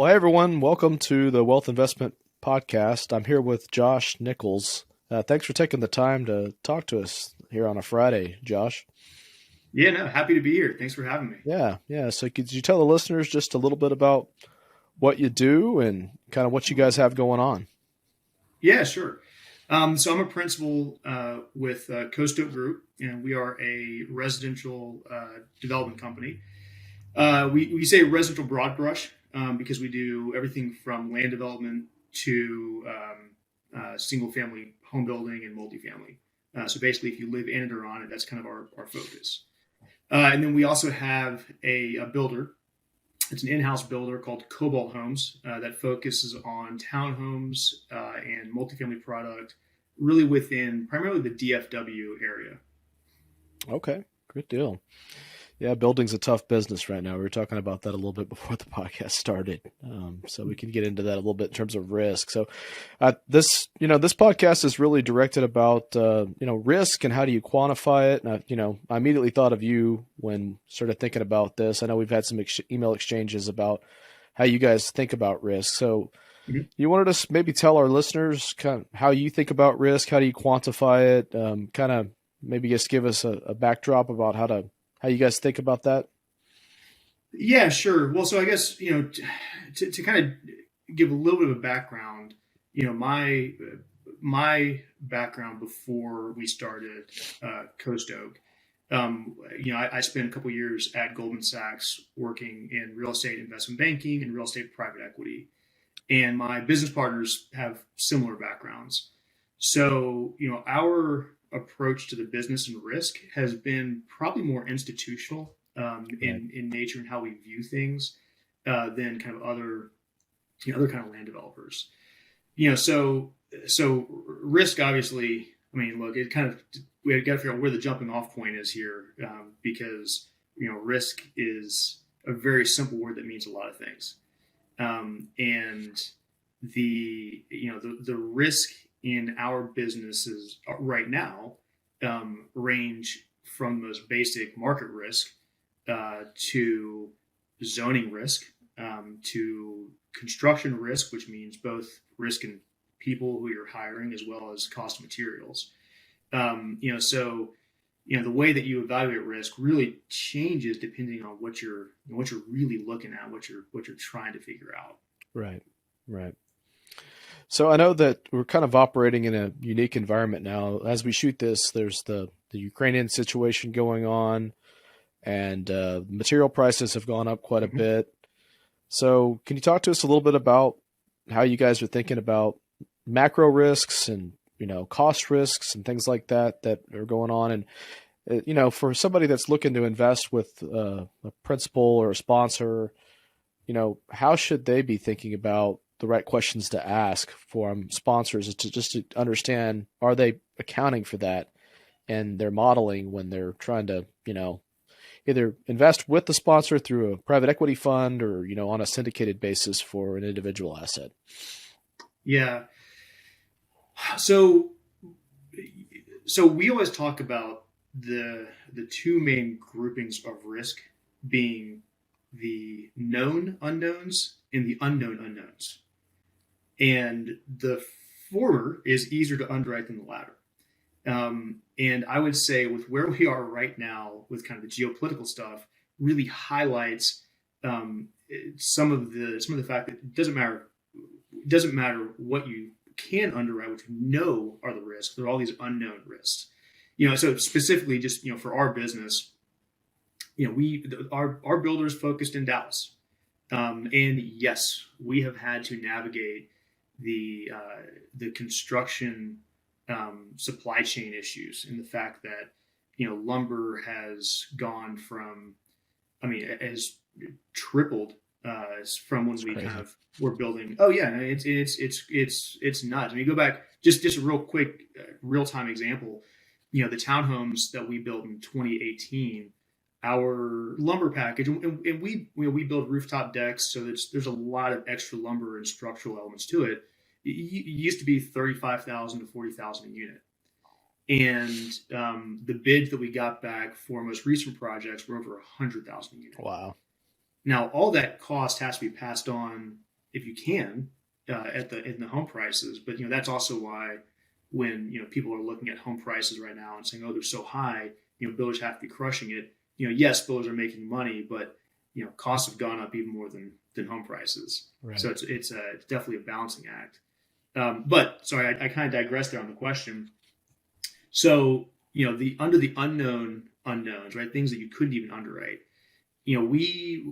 Well, hey everyone, welcome to the Wealth Investment Podcast. I'm here with Josh Nichols. Thanks for taking the time to talk to us here on a Friday, Josh. Yeah, no, happy to be here. Thanks for having me. Yeah. So could you tell the listeners just a little bit about what you do and kind of what you guys have going on? Yeah, sure. So I'm a principal with Coast Oak Group, and we are a residential development company. We say residential broad brush because we do everything from land development to single family home building and multifamily. So basically, if you live in it or on it, that's kind of our focus. And then we also have a builder. It's an in-house builder called Cobalt Homes that focuses on townhomes and multifamily product, really within primarily the DFW area. Okay, good deal. Yeah, building's a tough business right now. We were talking about that a little bit before the podcast started, so we can get into that a little bit in terms of risk. So, this podcast is really directed about risk and how do you quantify it. And I immediately thought of you when started thinking about this. I know we've had some email exchanges about how you guys think about risk. So, Mhm. you wanted us maybe tell our listeners kind of how you think about risk, how do you quantify it, kind of maybe just give us a backdrop about how you guys think about that? Yeah, sure. Well, so I guess to kind of give a little bit of a background. My background before we started Coast Oak. I spent a couple years at Goldman Sachs working in real estate investment banking and real estate private equity. And my business partners have similar backgrounds. So, our approach to the business and risk has been probably more institutional Right. in nature and how we view things than kind of other kind of land developers. So risk obviously. I mean, look, it kind of we got to figure out where the jumping off point is here because risk is a very simple word that means a lot of things. And the risk in our businesses right now range from the most basic market risk to zoning risk to construction risk, which means both risk in people who you're hiring as well as cost of materials. So the way that you evaluate risk really changes depending on what you're really looking at, what you're trying to figure out. Right. Right. So I know that we're kind of operating in a unique environment now. As we shoot this, there's the Ukrainian situation going on, and material prices have gone up quite a Mhm. bit. So can you talk to us a little bit about how you guys are thinking about macro risks and cost risks and things like that are going on? And for somebody that's looking to invest with a principal or a sponsor, how should they be thinking about the right questions to ask for sponsors to understand, are they accounting for that and their modeling when they're trying to, either invest with the sponsor through a private equity fund or, on a syndicated basis for an individual asset? Yeah. So so we always talk about the two main groupings of risk being the known unknowns and the unknown unknowns. And the former is easier to underwrite than the latter. And I would say with where we are right now with kind of the geopolitical stuff really highlights some of the fact that it doesn't matter what you can underwrite, what you know are the risks. There are all these unknown risks. So specifically, just for our business, our builders focused in Dallas, and yes, we have had to navigate the construction supply chain issues and the fact that lumber has gone from, I mean, it has tripled from when It's we kind crazy. of were building. Oh yeah, it's nuts. I mean, go back just a real quick real time example. The townhomes that we built in 2018, our lumber package, and we build rooftop decks, so there's a lot of extra lumber and structural elements to it. It used to be 35,000 to 40,000 a unit. And the bids that we got back for most recent projects were over 100,000 a unit. Wow. Now, all that cost has to be passed on if you can in the home prices. But that's also why when people are looking at home prices right now and saying, oh, they're so high, builders have to be crushing it. Yes, builders are making money, but costs have gone up even more than home prices. Right. So it's definitely a balancing act. But sorry, I kind of digressed there on the question. So the under the unknown unknowns, right? Things that you couldn't even underwrite. We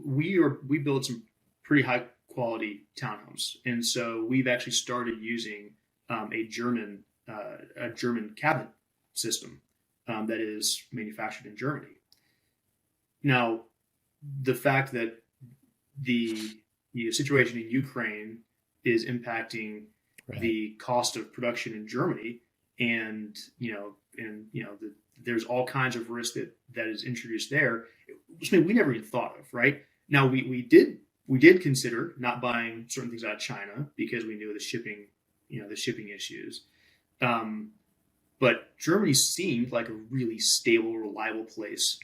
build some pretty high quality townhomes, and so we've actually started using a German cabinet system that is manufactured in Germany. Now, the fact that the situation in Ukraine is impacting the cost of production in Germany, and there's all kinds of risk that is introduced there, which we never even thought of. Right now, we did consider not buying certain things out of China because we knew the shipping issues. But Germany seemed like a really stable, reliable place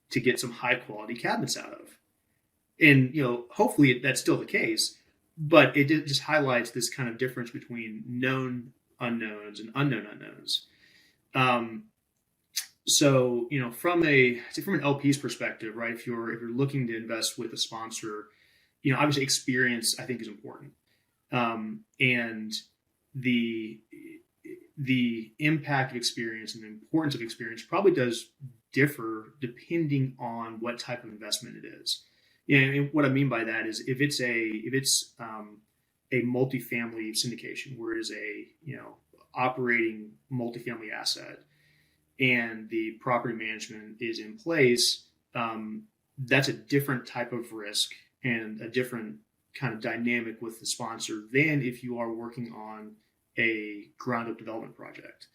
to get some high quality cabinets out of. And, hopefully that's still the case, but it just highlights this kind of difference between known unknowns and unknown unknowns. So, from an LP's perspective, right? If you're looking to invest with a sponsor, obviously experience I think is important. And the impact of experience and the importance of experience probably does differ depending on what type of investment it is. And what I mean by that is if it's a multifamily syndication where it is a operating multifamily asset and the property management is in place, that's a different type of risk and a different kind of dynamic with the sponsor than if you are working on a ground up development project.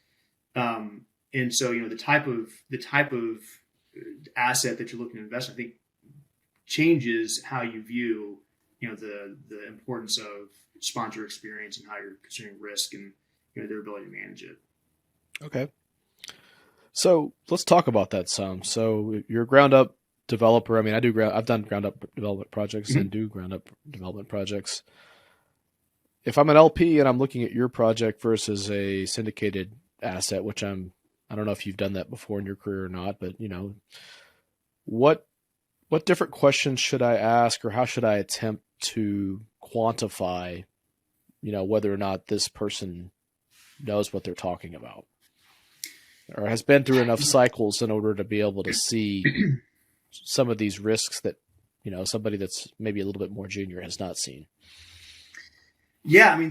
And so, the type of asset that you're looking to invest in, I think, changes how you view, the importance of sponsor experience and how you're considering risk and their ability to manage it. Okay. So let's talk about that some. So you're a ground up developer. I mean, I've done ground up development projects and do ground up development projects. If I'm an LP and I'm looking at your project versus a syndicated asset, which I don't know if you've done that before in your career or not, but what different questions should I ask, or how should I attempt to quantify, whether or not this person knows what they're talking about, or has been through enough cycles in order to be able to see some of these risks that, somebody that's maybe a little bit more junior has not seen. Yeah. I mean,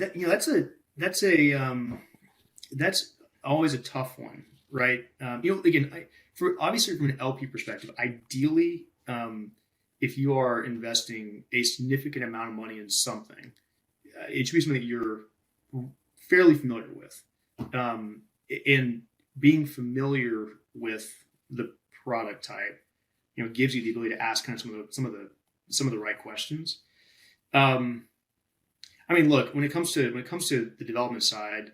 that's always a tough one, right? Again, obviously from an LP perspective, ideally, if you are investing a significant amount of money in something, it should be something that you're fairly familiar with. And being familiar with the product type, gives you the ability to ask kind of some of the right questions. I mean, look, when it comes to the development side,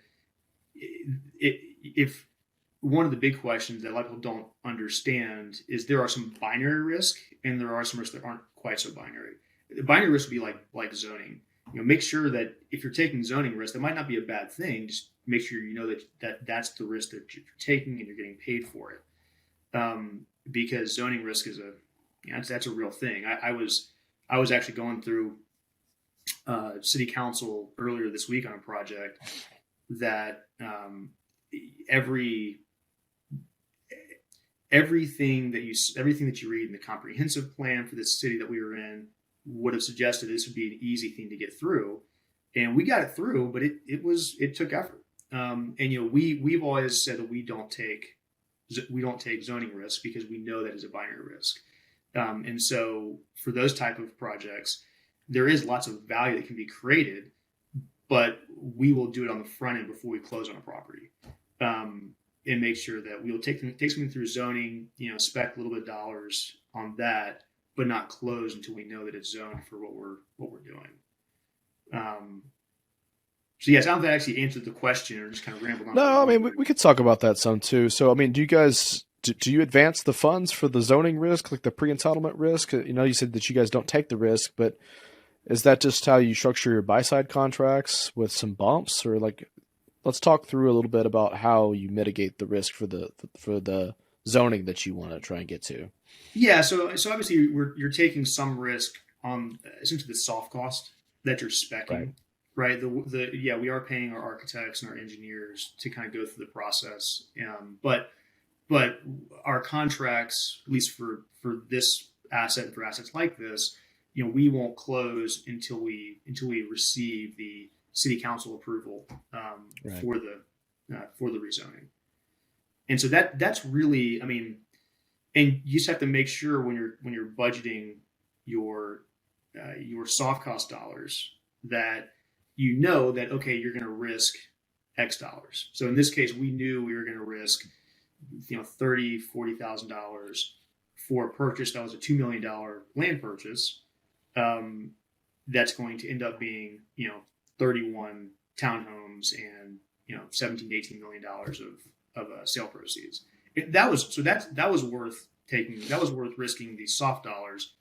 if one of the big questions that a lot of people don't understand is there are some binary risk and there are some risks that aren't quite so binary. The binary risk would be like zoning. Make sure that if you're taking zoning risk, that might not be a bad thing. Just make sure that's the risk that you're taking and you're getting paid for it. Because zoning risk is that's a real thing. I was actually going through city council earlier this week on a project that everything that you read in the comprehensive plan for this city that we were in would have suggested this would be an easy thing to get through, and we got it through, but it took effort. And we've always said that we don't take zoning risk because we know that is a binary risk. And so for those type of projects, there is lots of value that can be created, but we will do it on the front end before we close on a property, and make sure that we will take something through zoning, spec a little bit of dollars on that, but not close until we know that it's zoned for what we're doing. So yes, I don't know if I actually answered the question or just kind of rambled on. No, I mean, we could talk about that some too. So, I mean, do you advance the funds for the zoning risk, like the pre-entitlement risk? You said that you guys don't take the risk, but Is that just how you structure your buy side contracts with some bumps, or like, let's talk through a little bit about how you mitigate the risk for the zoning that you want to try and get to. Yeah, so obviously you're taking some risk on essentially the soft cost that you're Right. specking, right? The yeah, we are paying our architects and our engineers to kind of go through the process, but our contracts, at least for this asset and for assets like this, we won't close until we receive the city council approval Right. for the rezoning. And so that's really, I mean, and you just have to make sure when you're budgeting your soft cost dollars that that okay, you're going to risk X dollars. So in this case, we knew we were going to risk 30,000 to 40,000 dollars for a purchase that was a $2 million land purchase. That's going to end up being 31 townhomes and 17 to 18 million dollars of sale proceeds. That was worth taking. That was worth risking these soft dollars,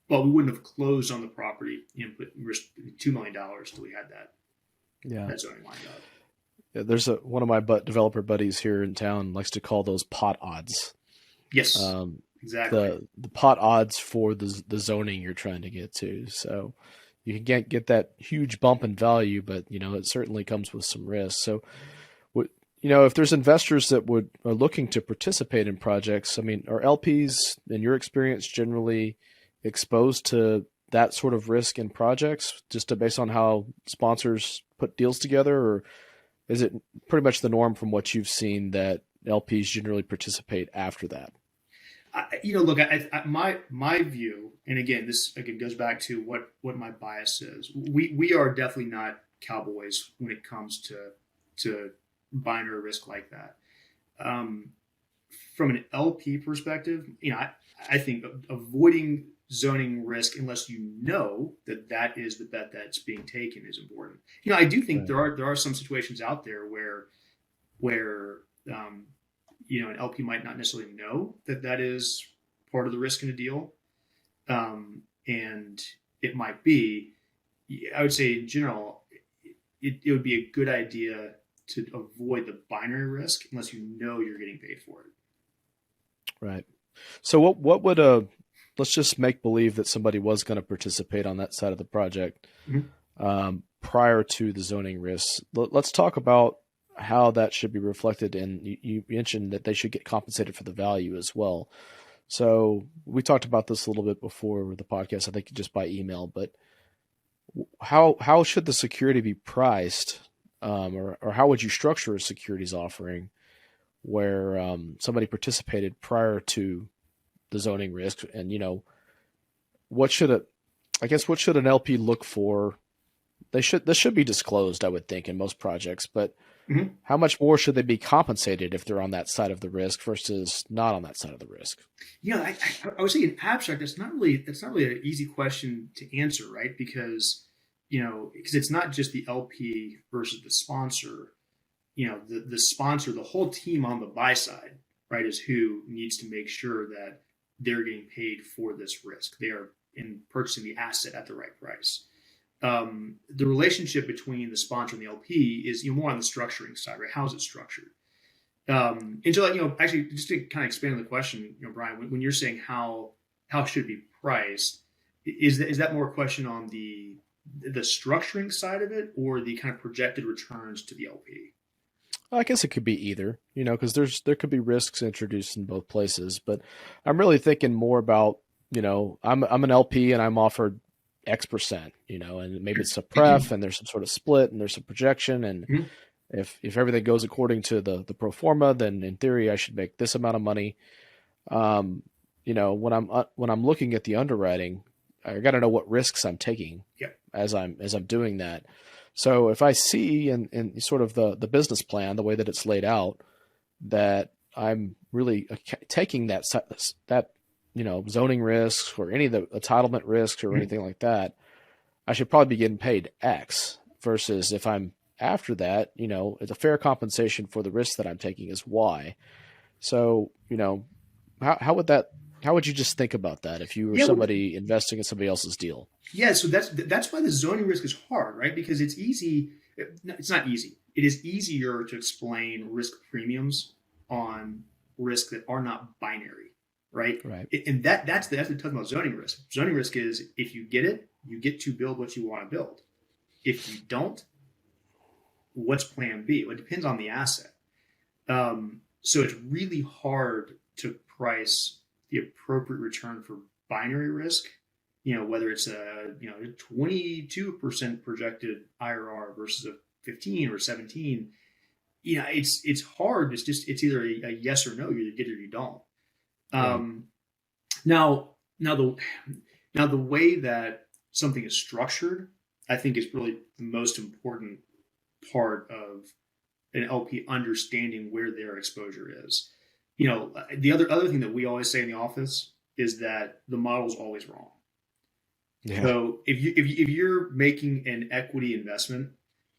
but we wouldn't have closed on the property and risked $2 million till we had Yeah. that zoning lined up. Yeah, there's one of my developer buddies here in town likes to call those pot odds. Yes, Um, exactly. the pot odds for the zoning you're trying to get to. So you can get that huge bump in value, but it certainly comes with some risk. So if there's investors that are looking to participate in projects, I mean, are LPs in your experience generally exposed to that sort of risk in projects based on how sponsors put deals together, or is it pretty much the norm from what you've seen that LPs generally participate after that? Look, my view, and again, this again goes back to what my bias is. We are definitely not cowboys when it comes to binary risk like that. Um, from an LP perspective, I think avoiding zoning risk unless you know that is the bet that's being taken is important. I do think Right. there are some situations out there where an LP might not necessarily know that is part of the risk in a deal, and it might be. I would say in general, it would be a good idea to avoid the binary risk unless you know you're getting paid for it. Right. So what would let's just make believe that somebody was going to participate on that side of the project Mm-hmm. prior to the zoning risks. Let's talk about how that should be reflected. And you mentioned that they should get compensated for the value as well. So we talked about this a little bit before the podcast, I think just by email, but how should the security be priced, or how would you structure a securities offering where somebody participated prior to the zoning risk, and what should what should an LP look for? This should be disclosed, I would think, in most projects, but Mm-hmm. how much more should they be compensated if they're on that side of the risk versus not on that side of the risk? I would say in abstract, that's not really an easy question to answer, right? Because it's not just the LP versus the sponsor. The sponsor, the whole team on the buy side, right, is who needs to make sure that they're getting paid for this risk. They are in purchasing the asset at the right price. The relationship between the sponsor and the LP is more on the structuring side, right? How is it structured? And so, actually, just to kind of expand on the question, Brian, when you're saying how should it be priced, is that more a question on the structuring side of it, or the kind of projected returns to the LP? I guess it could be either, because there could be risks introduced in both places. But I'm really thinking more about, I'm an LP and I'm offered X%, and maybe it's a pref and there's some sort of split and there's some projection, and Mm-hmm. if everything goes according to the pro forma, then in theory I should make this amount of money. Um, when I'm looking at the underwriting, I got to know what risks I'm taking Yep. as I'm doing that. So if I see in sort of the business plan, the way that it's laid out, that I'm really taking that zoning risks or any of the entitlement risks or Mm-hmm. anything like that, I should probably be getting paid X, versus if I'm after that, it's a fair compensation for the risk that I'm taking is Y. So, how would that How would you just think about that if you were Yeah, well, somebody investing in somebody else's deal? yeah. So that's why the zoning risk is hard, right? Because it's easy. It's not easy. It is easier to explain risk premiums on risks that are not binary, right? Right. And that's the tough about zoning risk. Zoning risk is if you get it, you get to build what you want to build. If you don't, what's plan B? Well, it depends on the asset. So it's really hard to price the appropriate return for binary risk. Whether it's a 22% projected IRR versus a 15 or 17. It's hard. It's either a yes or no. You either get it or you don't. Right. Um, now the way that something is structured, I think, is really the most important part of an LP understanding where their exposure is. The other thing that we always say in the office is that the model's always wrong. Yeah. So if you're making an equity investment,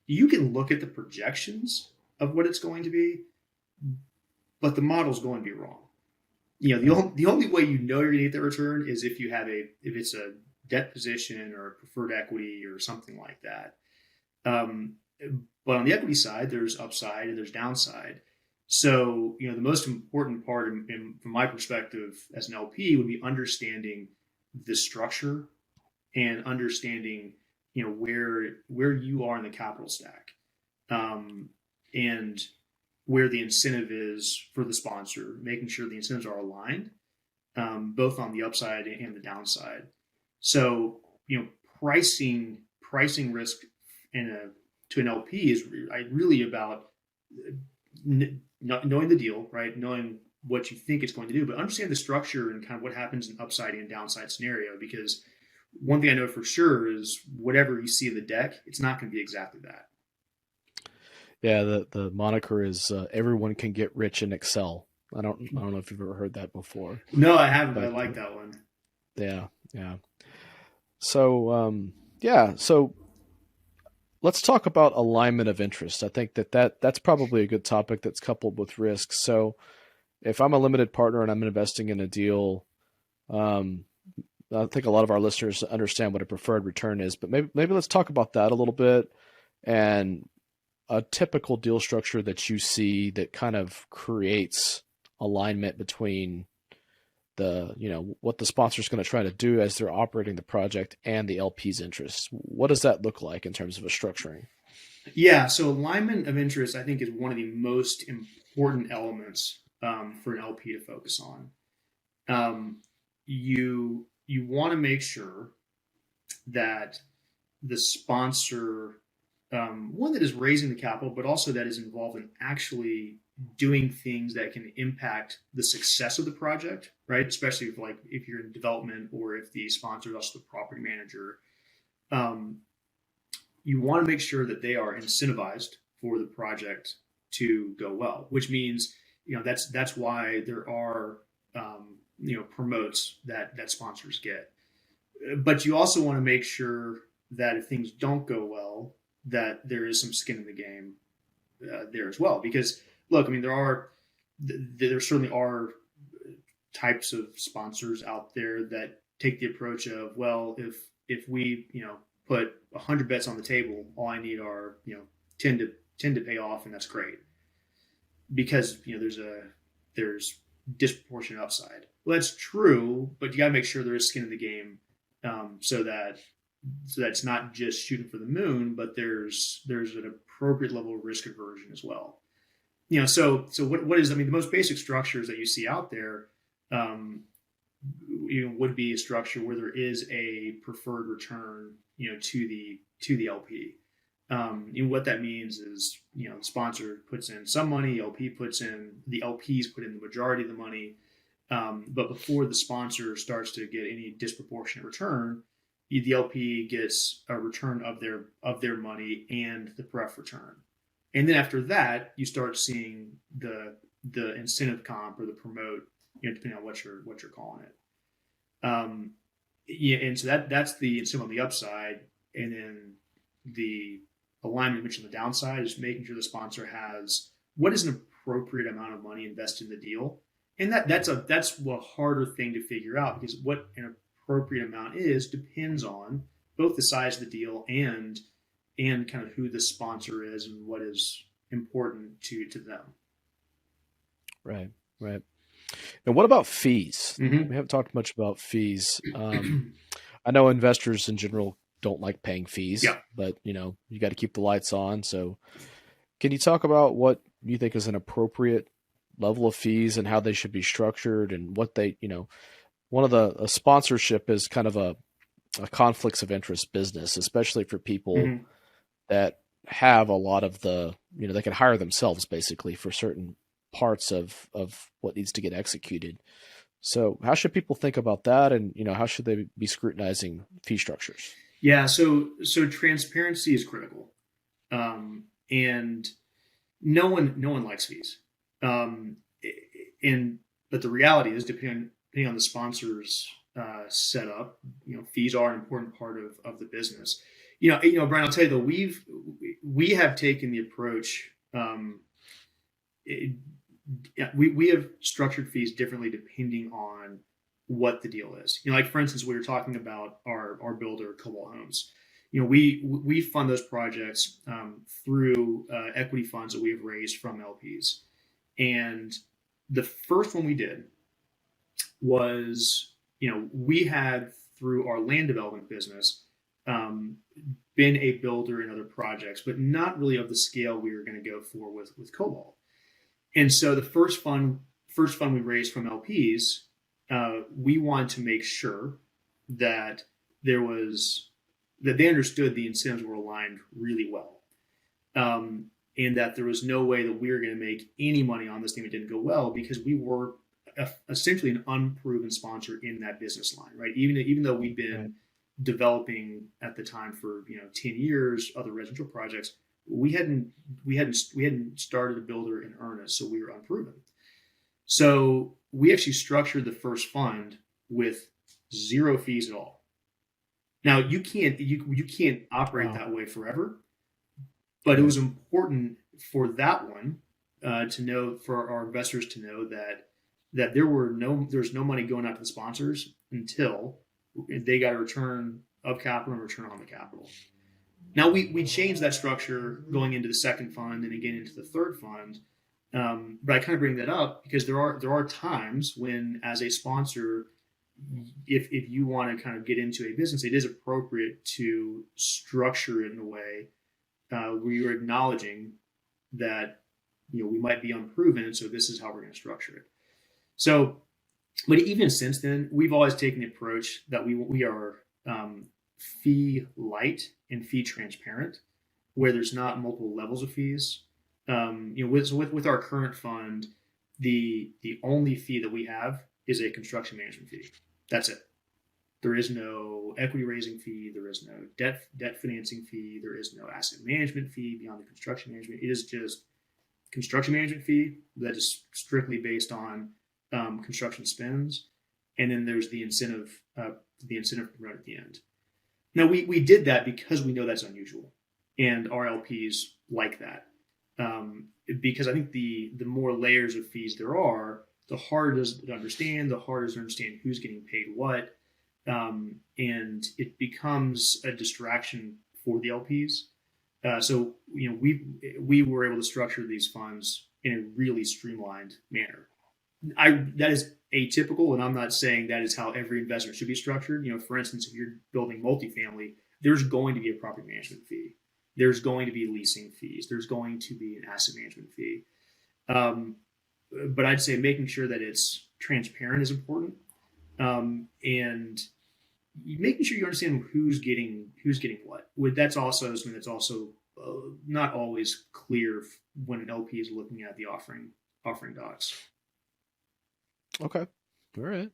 you can look at the projections of what it's going to be, but the model's going to be wrong. Right. The only way you're going to get that return is if it's a debt position or a preferred equity or something like that. Um, but on the equity side, there's upside and there's downside. So, the most important part, from my perspective as an LP, would be understanding the structure and understanding, where you are in the capital stack, and where the incentive is for the sponsor, making sure the incentives are aligned, both on the upside and the downside. So, pricing risk to an LP is really about knowing the deal, right? Knowing what you think it's going to do, but understand the structure and kind of what happens in upside and downside scenario. Because one thing I know for sure is whatever you see in the deck, it's not going to be exactly that. Yeah. The moniker is everyone can get rich in Excel. I don't know if you've ever heard that before, No, I haven't, but I but like that one. yeah, yeah. So yeah. So let's talk about alignment of interest. I think that's probably a good topic that's coupled with risk. So if I'm a limited partner and I'm investing in a deal, um, I think a lot of our listeners understand what a preferred return is, but maybe let's talk about that a little bit and a typical deal structure that you see that kind of creates alignment between what the sponsor is going to try to do as they're operating the project and the LP's interests. What does that look like in terms of a structuring? Yeah, so alignment of interest, I think, is one of the most important elements for an LP to focus on. You want to make sure that the sponsor, one that is raising the capital, but also that is involved in actually doing things that can impact the success of the project, right? Especially if you're in development or if the sponsor is also the property manager. Um, you want to make sure that they are incentivized for the project to go well, which means that's why there are promotes that sponsors get. But you also want to make sure that if things don't go well, that there is some skin in the game there as well. Because look, I mean, there certainly are types of sponsors out there that take the approach of, well, if we put 100 bets on the table, all I need are 10 to pay off, and that's great because there's disproportionate upside. Well, that's true, but you got to make sure there is skin in the game, so that it's not just shooting for the moon, but there's an appropriate level of risk aversion as well. So what is, I mean, the most basic structures that you see out there, um, would be a structure where there is a preferred return, to the LP. And what that means is, the sponsor puts in some money, the LPs put in the majority of the money. But before the sponsor starts to get any disproportionate return, the LP gets a return of their money and the pref return. And then after that, you start seeing the incentive comp or the promote, depending on what you're calling it. Yeah, and so that's the incentive on the upside, and then the alignment mentioned on the downside is making sure the sponsor has what is an appropriate amount of money invested in the deal, And that's a harder thing to figure out, because what an appropriate amount is depends on both the size of the deal and kind of who the sponsor is and what is important to them. Right. Right. And what about fees? Mm-hmm. We haven't talked much about fees. I know investors in general don't like paying fees, Yeah. but you got to keep the lights on. So, can you talk about what you think is an appropriate level of fees and how they should be structured and what one of the a sponsorship is kind of a conflicts of interest business, especially for people Mm-hmm. that have a lot of they can hire themselves basically for certain parts of what needs to get executed. So how should people think about that, and how should they be scrutinizing fee structures? Yeah. So transparency is critical, and no one likes fees. Um, and but the reality is, depending on the sponsor's setup, fees are an important part of the business. Brian, I'll tell you though, we have taken the approach. It, yeah, we have structured fees differently depending on what the deal is. Like for instance, we were talking about our builder Cobalt Homes. We fund those projects through equity funds that we have raised from LPs. And the first one we did was, we had, through our land development business, um, been a builder in other projects, but not really of the scale we were going to go for with Cobalt. And so the first fund we raised from LPs, we wanted to make sure that there was that they understood the incentives were aligned really well, and that there was no way that we were going to make any money on this thing that didn't go well, because we were essentially an unproven sponsor in that business line, right? Even though we'd Right. been developing at the time for 10 years other residential projects, we hadn't started a builder in earnest, so we were unproven. So we actually structured the first fund with zero fees at all. Now you can't operate Wow. that way forever, but it Right. was important for that one to know, for our investors to know that there's no money going out to the sponsors until they got a return of capital and return on the capital. Now we changed that structure going into the second fund and again into the third fund. But I kind of bring that up because there are times when, as a sponsor, if you want to kind of get into a business, it is appropriate to structure it in a way where you're acknowledging that we might be unproven, and so this is how we're going to structure it. So, but even since then, we've always taken the approach that we are fee light and fee transparent, where there's not multiple levels of fees. With our current fund, the only fee that we have is a construction management fee. That's it. There is no equity raising fee. There is no debt financing fee. There is no asset management fee beyond the construction management. It is just construction management fee that is strictly based on construction spends, and then there's the incentive right at the end. Now we did that because we know that's unusual, and our LPs like that, because I think the more layers of fees there are, the harder it is to understand, the harder it is to understand who's getting paid what, and it becomes a distraction for the LPs. So we were able to structure these funds in a really streamlined manner. That is atypical, and I'm not saying that is how every investment should be structured. For instance, if you're building multifamily, there's going to be a property management fee, there's going to be leasing fees, there's going to be an asset management fee. Um, but I'd say making sure that it's transparent is important, and making sure you understand who's getting what. That's also something that's also not always clear when an LP is looking at the offering docs. Okay. All right.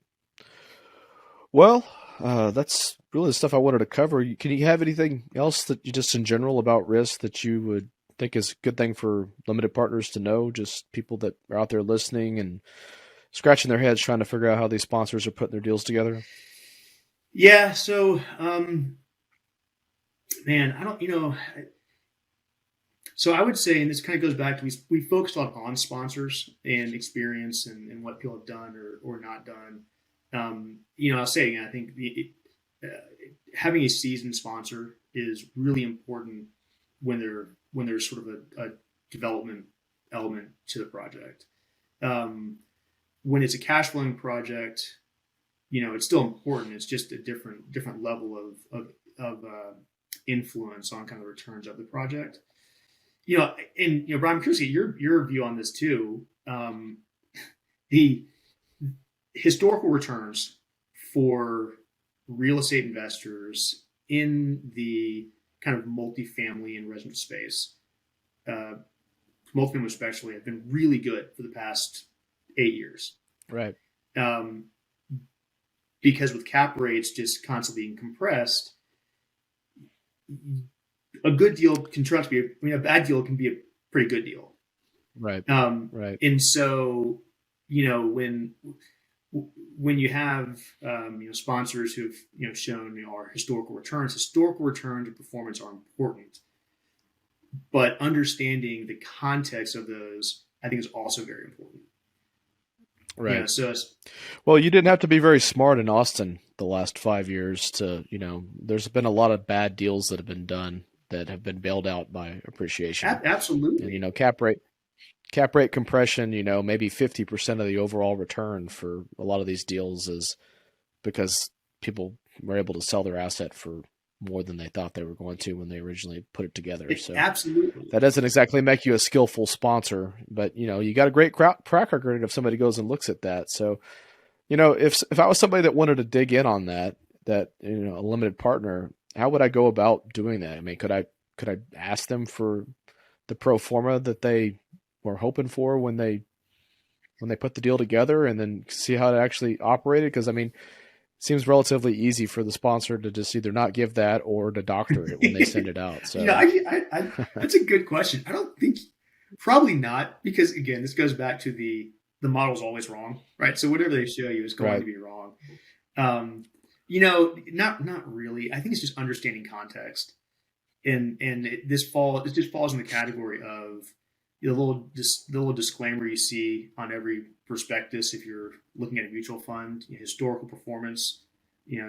Well, that's really the stuff I wanted to cover. Can you have anything else that you just in general about risk that you would think is a good thing for limited partners to know? Just people that are out there listening and scratching their heads trying to figure out how these sponsors are putting their deals together. Yeah. So, man, I don't. So I would say, and this kind of goes back to we focused a lot on sponsors and experience and what people have done or not done. I'll say again, I think having a seasoned sponsor is really important when there's sort of a development element to the project. When it's a cash flowing project, it's still important. It's just a different level of influence on kind of the returns of the project. And Brian, I'm curious to get your view on this too. The historical returns for real estate investors in the kind of multifamily and residential space, uh, multifamily especially, have been really good for the past 8 years. Right. Um, because with cap rates just constantly being compressed, a good deal can turn out to be, a bad deal can be a pretty good deal. Right. Right. And so, when you have sponsors who've shown our historical returns and performance are important, but understanding the context of those, I think, is also very important. Right. So Well, you didn't have to be very smart in Austin the last 5 years to, there's been a lot of bad deals that have been done that have been bailed out by appreciation. absolutely. And, cap rate compression, maybe 50% of the overall return for a lot of these deals is because people were able to sell their asset for more than they thought they were going to when they originally put it together. So Absolutely. that doesn't exactly make you a skillful sponsor, but you got a great track record if somebody goes and looks at that. So, if I was somebody that wanted to dig in on that, a limited partner, how would I go about doing that? I mean, could I ask them for the pro forma that they were hoping for when they put the deal together, and then see how it actually operated? Because I mean, it seems relatively easy for the sponsor to just either not give that or to doctor it when they send it out. So that's a good question. I don't think, probably not, because again, this goes back to the model's always wrong, right? So whatever they show you is going to be wrong. Not really. I think it's just understanding context, and it just falls in the category of the little disclaimer you see on every prospectus if you're looking at a mutual fund. Historical performance,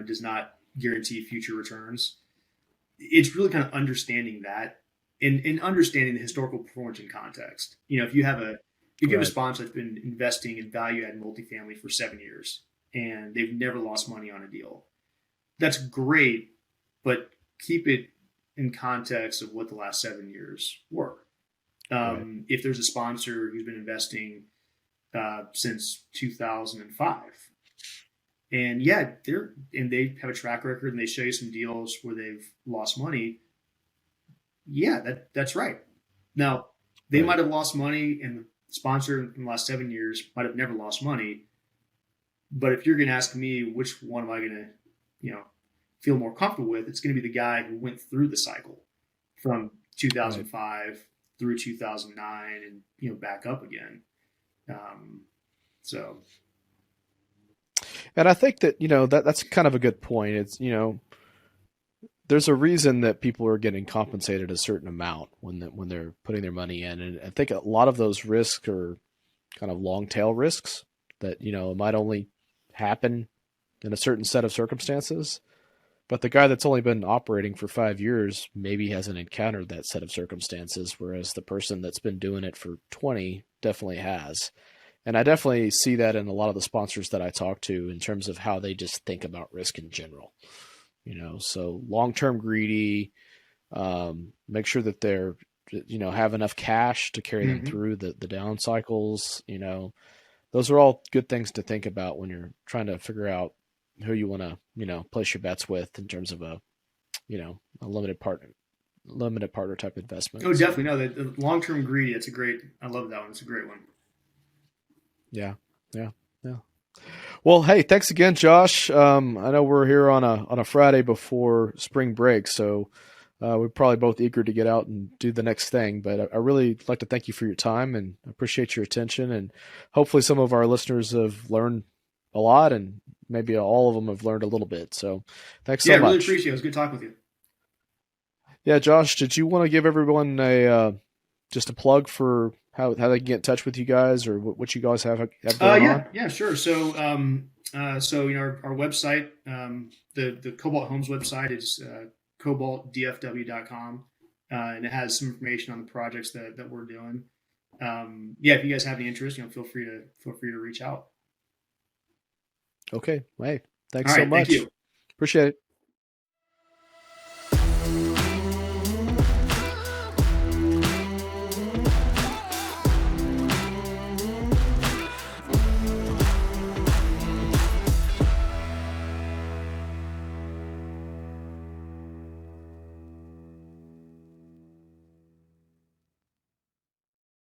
does not guarantee future returns. It's really kind of understanding that and understanding the historical performance in context. If you have a sponsor that's been investing in value add multifamily for 7 years and they've never lost money on a deal, that's great, but keep it in context of what the last 7 years were. If there's a sponsor who's been investing since 2005, and they have a track record and they show you some deals where they've lost money, that's right. Now, they might have lost money, and the sponsor in the last 7 years might have never lost money. But if you're going to ask me which one am I going to, feel more comfortable with, it's going to be the guy who went through the cycle from 2005 through 2009 and back up again. And I think that that's kind of a good point. It's there's a reason that people are getting compensated a certain amount when they're putting their money in, and I think a lot of those risks are kind of long tail risks that it might only happen in a certain set of circumstances. But the guy that's only been operating for 5 years maybe hasn't encountered that set of circumstances, whereas the person that's been doing it for 20 definitely has. And I definitely see that in a lot of the sponsors that I talk to in terms of how they just think about risk in general. So long-term greedy, make sure that they're, have enough cash to carry them through the down cycles. Those are all good things to think about when you're trying to figure out who you want to, place your bets with in terms of a limited partner type investment. Oh, definitely. No, the long-term greedy, I love that one. It's a great one. Yeah. Well, hey, thanks again, Josh. I know we're here on a Friday before spring break, so we're probably both eager to get out and do the next thing. But I really like to thank you for your time and appreciate your attention. And hopefully, some of our listeners have learned a lot, and maybe all of them have learned a little bit. So, thanks so much. Yeah, I really appreciate it. It was good talking with you. Yeah, Josh, did you want to give everyone a just a plug for how they can get in touch with you guys, or what you guys have going on? Yeah, sure. So our website, the Cobalt Homes website is cobaltdfw.com, and it has some information on the projects that we're doing. Yeah, if you guys have any interest, feel free to reach out. Okay. Hey, All thanks so right, thank much. you. Appreciate it.